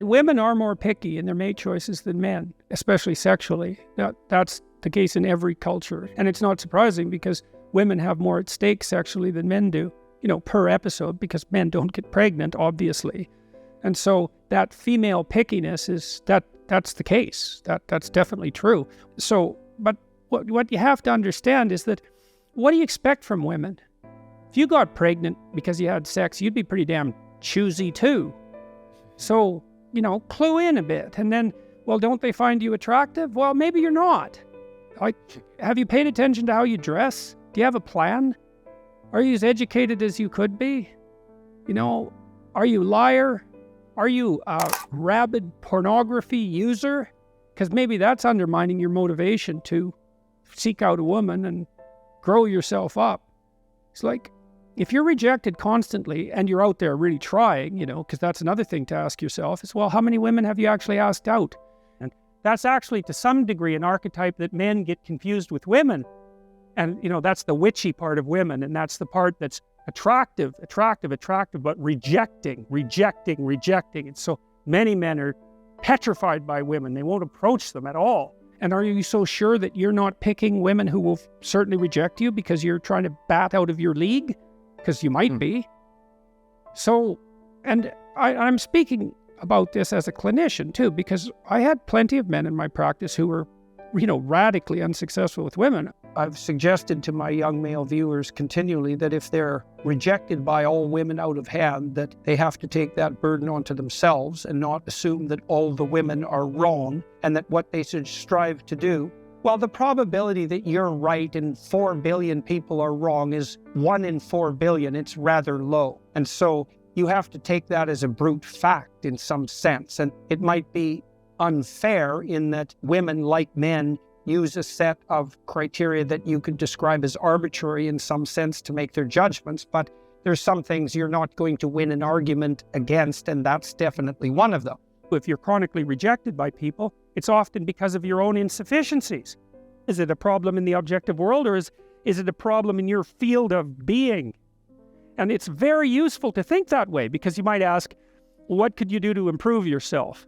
women are more picky in their mate choices than men, especially sexually. That's the case in every culture. And it's not surprising because women have more at stake sexually than men do, per episode, because men don't get pregnant, obviously. And so that female pickiness that's the case. That's definitely true. So, but what you have to understand is that, what do you expect from women? If you got pregnant because you had sex, you'd be pretty damn choosy too. So, clue in a bit. And then, well, don't they find you attractive? Well, maybe you're not. Have you paid attention to how you dress? Do you have a plan? Are you as educated as you could be? Are you a liar? Are you a rabid pornography user? Because maybe that's undermining your motivation to seek out a woman and grow yourself up. It's like, if you're rejected constantly and you're out there really trying, because that's another thing to ask yourself is, well, how many women have you actually asked out? And that's actually to some degree an archetype that men get confused with women. And, that's the witchy part of women. And that's the part that's attractive, but rejecting. And so many men are petrified by women. They won't approach them at all. And are you so sure that you're not picking women who will certainly reject you because you're trying to bat out of your league? Because you might be. So, and I'm speaking about this as a clinician too, because I had plenty of men in my practice who were, radically unsuccessful with women. I've suggested to my young male viewers continually that if they're rejected by all women out of hand, that they have to take that burden onto themselves and not assume that all the women are wrong and that what they should strive to do. Well, the probability that you're right and 4 billion people are wrong is 1 in 4 billion. It's rather low. And so you have to take that as a brute fact in some sense. And it might be unfair in that women, like men, use a set of criteria that you could describe as arbitrary in some sense to make their judgments. But there's some things you're not going to win an argument against, and that's definitely one of them. If you're chronically rejected by people, it's often because of your own insufficiencies. Is it a problem in the objective world, or is it a problem in your field of being? And it's very useful to think that way, because you might ask, what could you do to improve yourself?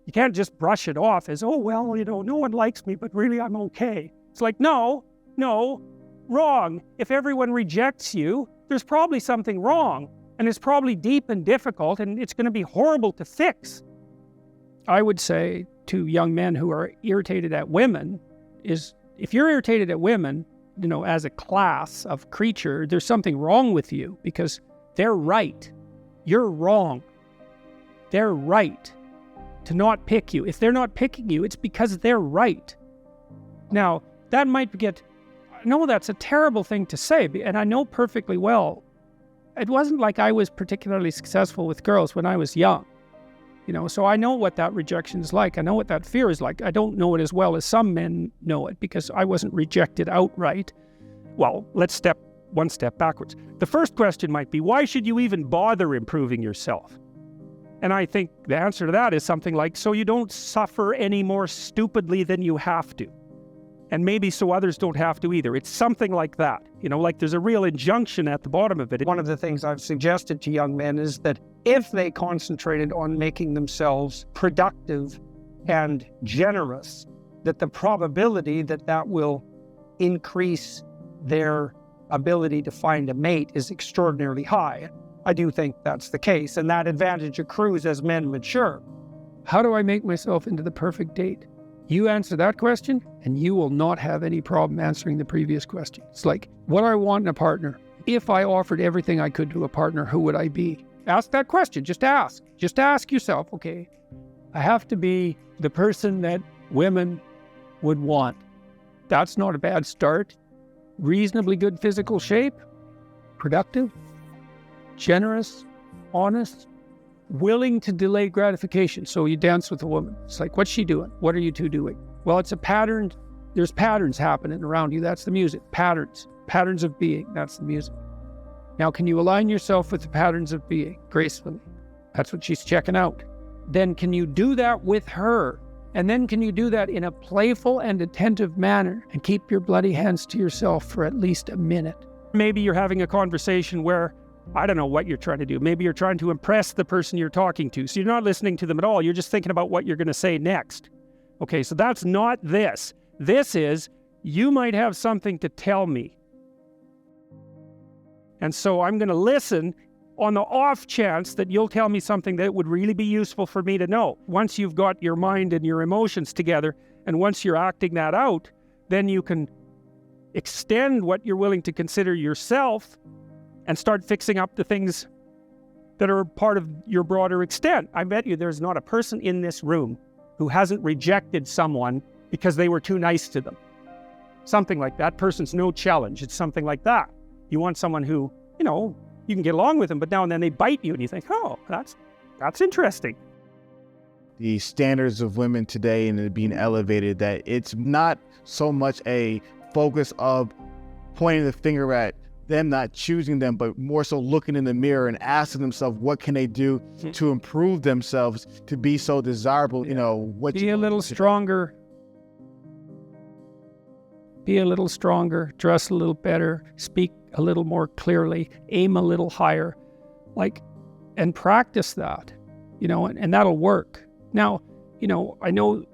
You can't just brush it off as, oh, well, no one likes me, but really I'm okay. It's like, no, wrong. If everyone rejects you, there's probably something wrong, and it's probably deep and difficult, and it's going to be horrible to fix. I would say to young men who are irritated at women is, if you're irritated at women, as a class of creature, there's something wrong with you, because they're right. You're wrong. They're right to not pick you. If they're not picking you, it's because they're right. Now, that might I know that's a terrible thing to say, and I know perfectly well, it wasn't like I was particularly successful with girls when I was young. So I know what that rejection is like. I know what that fear is like. I don't know it as well as some men know it, because I wasn't rejected outright. Well, let's step one step backwards. The first question might be, why should you even bother improving yourself? And I think the answer to that is something like, so you don't suffer any more stupidly than you have to. And maybe so others don't have to either. It's something like that. Like there's a real injunction at the bottom of it. One of the things I've suggested to young men is that if they concentrated on making themselves productive and generous, that the probability that will increase their ability to find a mate is extraordinarily high. I do think that's the case, and that advantage accrues as men mature. How do I make myself into the perfect date? You answer that question, and you will not have any problem answering the previous question. It's like, what do I want in a partner? If I offered everything I could to a partner, who would I be? Ask that question. Just ask. Just ask yourself, okay, I have to be the person that women would want. That's not a bad start. Reasonably good physical shape, productive, generous, honest, willing to delay gratification. So you dance with a woman. It's like, what's she doing? What are you two doing? Well, it's a pattern. There's patterns happening around you. That's the music. Patterns of being. That's the music. Now, can you align yourself with the patterns of being gracefully? That's what she's checking out. Then can you do that with her? And then can you do that in a playful and attentive manner and keep your bloody hands to yourself for at least a minute? Maybe you're having a conversation where I don't know what you're trying to do. Maybe you're trying to impress the person you're talking to. So you're not listening to them at all. You're just thinking about what you're going to say next. Okay, so that's not this. This is, you might have something to tell me. And so I'm going to listen on the off chance that you'll tell me something that would really be useful for me to know. Once you've got your mind and your emotions together, and once you're acting that out, then you can extend what you're willing to consider yourself and start fixing up the things that are part of your broader extent. I bet you there's not a person in this room who hasn't rejected someone because they were too nice to them. Something like that. Person's no challenge. It's something like that. You want someone who, you can get along with them, but now and then they bite you and you think, oh, that's interesting. The standards of women today and it being elevated, that it's not so much a focus of pointing the finger at them not choosing them, but more so looking in the mirror and asking themselves what can they do to improve themselves to be so desirable. Be a little stronger, dress a little better, speak a little more clearly, aim a little higher, and practice that, and that'll work. Now, I know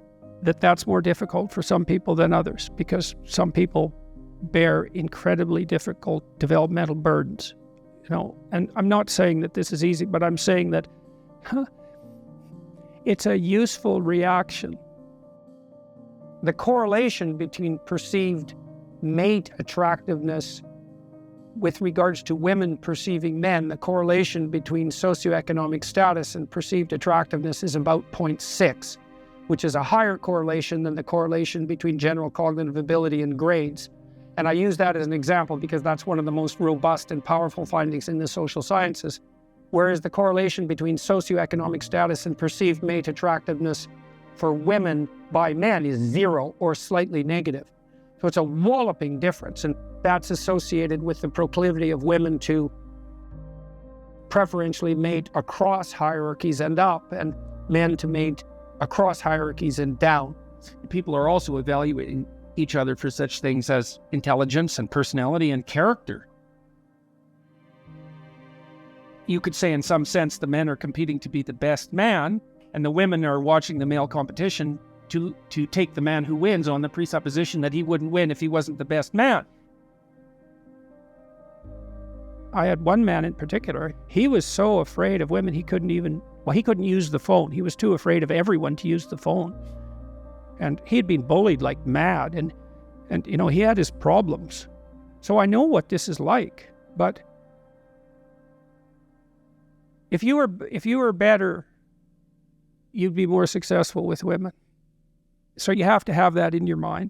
that that's more difficult for some people than others, because some people bear incredibly difficult developmental burdens, and I'm not saying that this is easy, but I'm saying that it's a useful reaction. The correlation between perceived mate attractiveness with regards to women perceiving men, the correlation between socioeconomic status and perceived attractiveness is about 0.6, which is a higher correlation than the correlation between general cognitive ability and grades. And I use that as an example because that's one of the most robust and powerful findings in the social sciences. Whereas the correlation between socioeconomic status and perceived mate attractiveness for women by men is 0 or slightly negative. So it's a walloping difference, and that's associated with the proclivity of women to preferentially mate across hierarchies and up, and men to mate across hierarchies and down. People are also evaluating each other for such things as intelligence and personality and character. You could say in some sense the men are competing to be the best man, and the women are watching the male competition to take the man who wins on the presupposition that he wouldn't win if he wasn't the best man. I had one man in particular, he was so afraid of women he couldn't use the phone. He was too afraid of everyone to use the phone. And he had been bullied like mad, and he had his problems. So I know what this is like. But if you were better, you'd be more successful with women. So you have to have that in your mind.